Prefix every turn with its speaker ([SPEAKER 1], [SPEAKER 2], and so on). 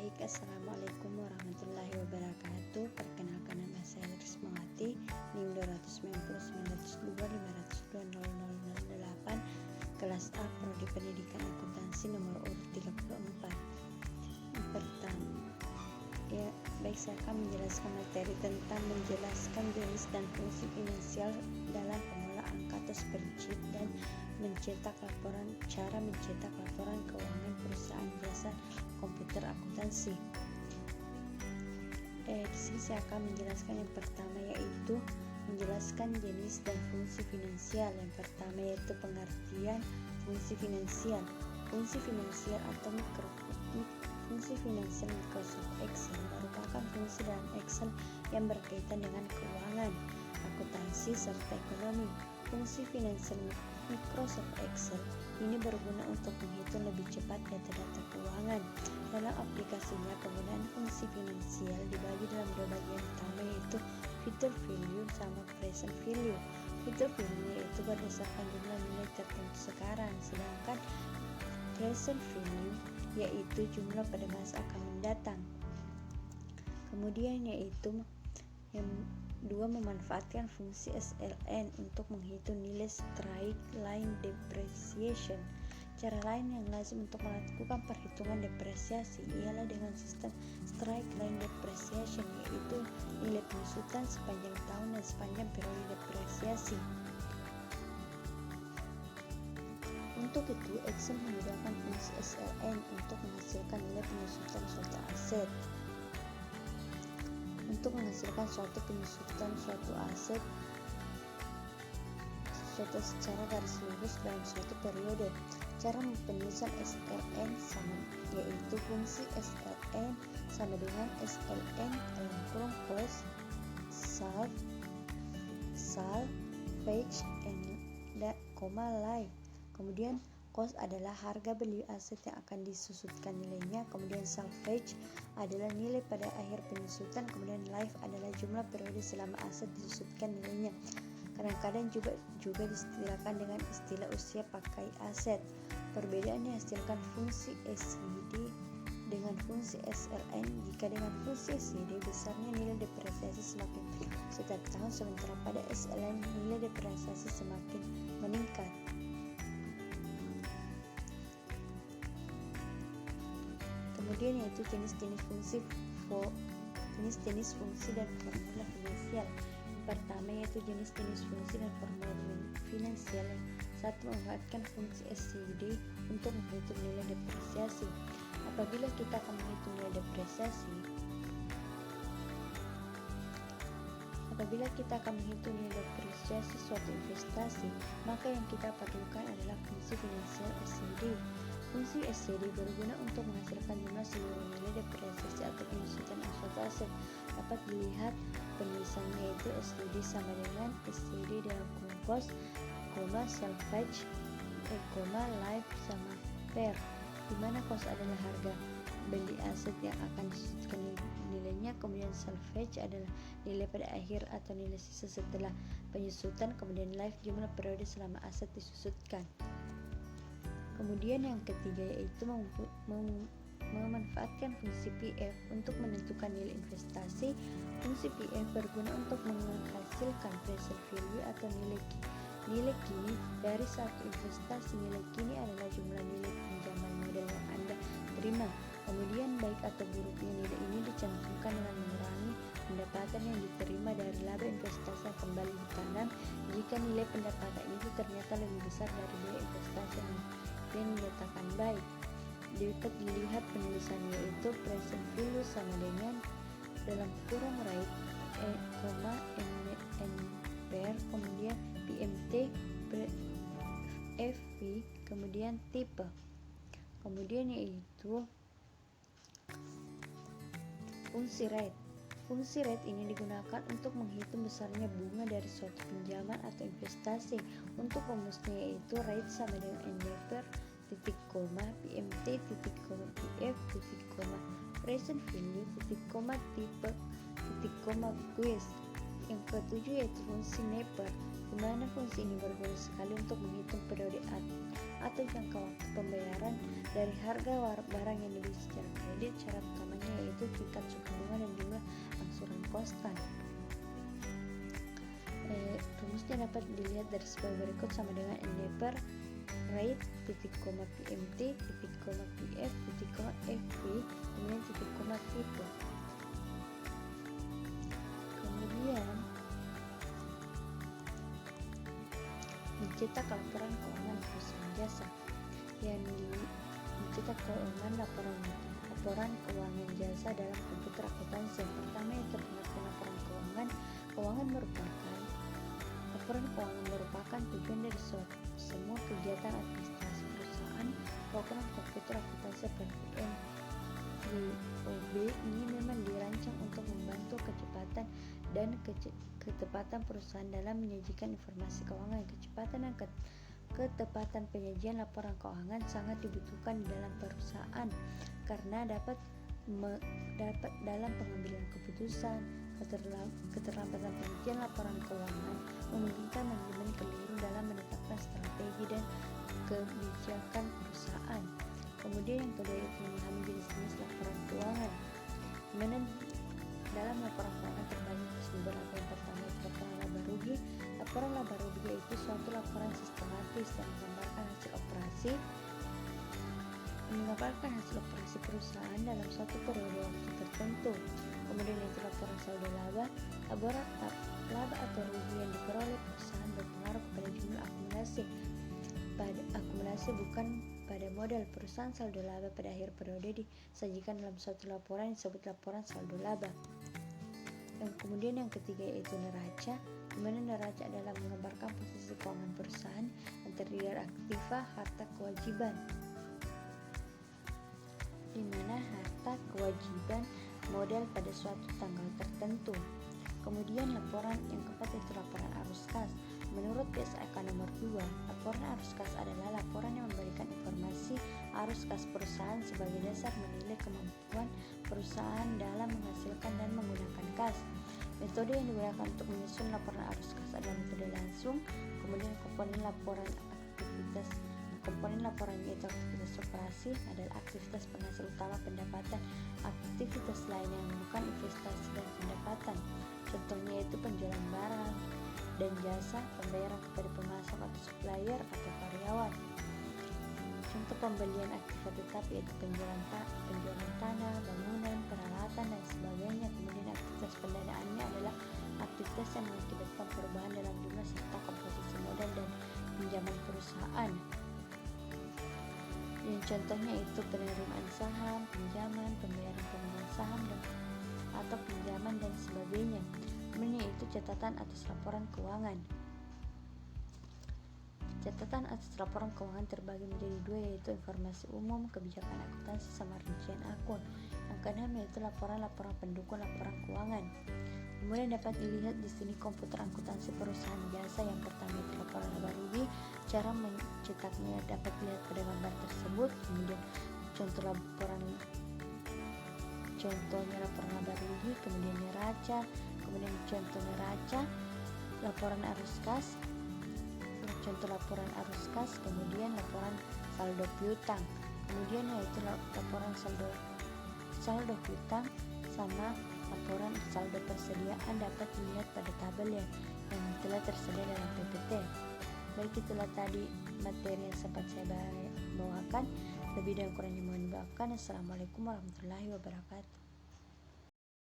[SPEAKER 1] Baik, Assalamualaikum warahmatullahi wabarakatuh. Perkenalkan, nama saya Rismawati, NIM 290-902-502-0008, kelas A, Prodi Pendidikan Akuntansi, nomor urut 34. Pertama, saya akan menjelaskan materi tentang menjelaskan jenis dan fungsi finansial dalam pengelola angka atau spreadsheet dan cara mencetak laporan keuangan perusahaan jasa komputer akuntansi. Di sini saya akan menjelaskan yang pertama, yaitu menjelaskan jenis dan fungsi finansial. Yang pertama yaitu pengertian fungsi finansial. Fungsi finansial atau fungsi finansial Microsoft Excel merupakan fungsi dalam Excel yang berkaitan dengan keuangan, akuntansi, serta ekonomi. Fungsi finansial Microsoft Excel ini berguna untuk menghitung lebih cepat data-data keuangan. Dalam aplikasinya, penggunaan fungsi finansial dibagi dalam dua bagian utama, yaitu future value sama present value. Future value yaitu berdasarkan jumlah nilai tertentu sekarang, sedangkan present value yaitu jumlah pada masa akan mendatang. Kemudian yaitu yang dua, memanfaatkan fungsi SLN untuk menghitung nilai straight line depreciation. Cara lain yang lazim untuk melakukan perhitungan depresiasi ialah dengan sistem straight line depreciation, yaitu nilai penyusutan sepanjang tahun dan sepanjang periode depresiasi. Untuk itu, Excel menggunakan fungsi SLN untuk menghasilkan nilai penyusutan suatu aset. Untuk menghasilkan suatu penyusutan suatu aset secara garis lurus dalam suatu periode. Cara penyusutan SLN yaitu fungsi SLN sama dengan SLN dalam kurung cost, salvage, life. Kemudian cost adalah harga beli aset yang akan disusutkan nilainya, kemudian salvage adalah nilai pada akhir penyusutan, kemudian life adalah jumlah periode selama aset disusutkan nilainya. Kadang-kadang juga diistilahkan dengan istilah usia pakai aset. Perbedaan dihasilkan fungsi SCD dengan fungsi SLN. Jika dengan fungsi SCD, besarnya nilai depresiasi semakin setiap tahun, sementara pada SLN nilai depresiasi semakin meningkat. Kemudian yaitu jenis-jenis fungsi dan formula finansial. Pertama yaitu jenis-jenis fungsi dan formula finansial. Satu, memanfaatkan fungsi SCD untuk menghitung nilai depresiasi. Apabila kita akan menghitung nilai depresiasi suatu investasi, maka yang kita perlukan adalah fungsi finansial SCD. Fungsi SCD berguna untuk menghasilkan jumlah seluruh nilai depresiasi atau penyusutan suatu aset. Dapat dilihat penulisannya, yaitu SCD sama dengan SCD dalam kurung cost, salvage, life sama per, di mana cost adalah harga beli aset yang akan disusutkan nilainya, kemudian salvage adalah nilai pada akhir atau nilai sisa setelah penyusutan, kemudian life jumlah periode selama aset disusutkan. Kemudian yang ketiga yaitu memanfaatkan fungsi PF untuk menentukan nilai investasi. Fungsi PF berguna untuk menghasilkan present value atau nilai kini dari satu investasi. Nilai kini adalah jumlah nilai pinjaman modal yang Anda terima. Kemudian baik atau buruknya nilai ini dicantumkan dengan mengurangi pendapatan yang diterima dari laba investasi yang kembali ditanam jika nilai pendapatan itu ternyata lebih besar dari biaya investasi yang dinyatakan baik. Dapat dilihat penulisannya, yaitu present value sama dengan dalam kurung rate, per, kemudian PMT, FV, kemudian tipe. Kemudian yaitu fungsi rate. Fungsi rate ini digunakan untuk menghitung besarnya bunga dari suatu pinjaman atau investasi. Untuk rumusnya yaitu rate sama dengan endeavor, titik koma, PMT, titik koma, PF, titik koma, present value, titik koma, tipe, titik koma, quiz. Yang ketujuh yaitu fungsi NEPER, di mana fungsi ini berguna sekali untuk menghitung periode atau jangka waktu pembayaran dari harga barang yang dibeli secara kredit. Syarat utamanya yaitu tingkat suku bunga dan jumlah angsuran konstan. Rumusnya dapat dilihat dari sebagai berikut, sama dengan NEPER rate, titik koma PMT, titik koma PF, titik koma FV, kemudian titik koma tipe. Kemudian mencetak laporan keuangan perusahaan jasa. Mencetak laporan keuangan jasa dalam komputer akuntansi. Yang pertama yaitu pengertian laporan keuangan. Laporan keuangan merupakan tujuan dari semua kegiatan administrasi perusahaan. Program komputer akuntansi PPM VOB ini memang dirancang untuk membantu kecepatan dan ketepatan perusahaan dalam menyajikan informasi keuangan. Kecepatan dan ketepatan penyajian laporan keuangan sangat dibutuhkan di dalam perusahaan karena dapat dalam pengambilan keputusan. Keterlambatan penyajian laporan keuangan memungkinkan manajemen keliru dalam menetapkan strategi dan kebijakan perusahaan. Kemudian yang kedua yaitu memahami jenis-jenis laporan keuangan. Dalam laporan keuangan terbagi atas beberapa. Yang pertama yaitu laporan laba rugi. Laporan laba rugi yaitu suatu laporan sistematis yang menggambarkan hasil operasi perusahaan dalam suatu periode waktu tertentu. Kemudian yaitu laporan saldo laba. Laba atau rugi yang diperoleh perusahaan berpengaruh pada jumlah akumulasi bukan pada modal. Perusahaan saldo laba pada akhir periode disajikan dalam suatu laporan yang disebut laporan saldo laba. Kemudian yang ketiga yaitu neraca, di mana neraca adalah menggambarkan posisi keuangan perusahaan yang terdiri dari aktiva, harta, kewajiban, di mana harta, kewajiban, modal pada suatu tanggal tertentu. Kemudian laporan yang keempat yaitu laporan arus kas. Menurut PSAK nomor 2, laporan arus kas adalah laporan yang memberikan informasi arus kas perusahaan sebagai dasar menilai kemampuan perusahaan dalam menghasilkan dan menggunakan kas. Metode yang digunakan untuk menyusun laporan arus kas adalah metode langsung. Kemudian komponen laporan yaitu aktivitas operasi adalah aktivitas penghasil utama pendapatan. Aktivitas lain yang bukan investasi dan pendapatan, contohnya yaitu penjualan barang dan jasa, pembayaran kepada pemasok atau supplier atau karyawan. Contoh pembelian aktiva tetap yaitu penjualan tanah, bangunan, peralatan dan sebagainya. Kemudian aktivitas pendanaannya adalah aktivitas yang mengakibatkan perubahan dalam jumlah serta komposisi modal dan pinjaman perusahaan. Yang contohnya itu penerimaan saham, pinjaman, pembayaran pemegang saham atau pinjaman dan sebagainya. Kemudian yaitu catatan atas laporan keuangan. Catatan atas laporan keuangan terbagi menjadi dua, yaitu informasi umum, kebijakan akuntansi, sama rincian akun. Yang keenam yaitu laporan pendukung laporan keuangan. Kemudian dapat dilihat di sini komputer akuntansi perusahaan jasa. Yang pertama itu laporan laba rugi. Cara mencetaknya dapat dilihat pada gambar tersebut. Kemudian contohnya laporan laba rugi, kemudian neraca, kemudian contoh neraca, laporan arus kas, contoh laporan arus kas, kemudian laporan saldo piutang, kemudian yaitu laporan saldo piutang sama laporan saldo persediaan dapat dilihat pada tabel yang telah tersedia dalam PPT. Baik, itulah tadi materi yang sempat saya bawakan. Lebih dan kurangnya mohon dimaafkan. Assalamualaikum warahmatullahi wabarakatuh.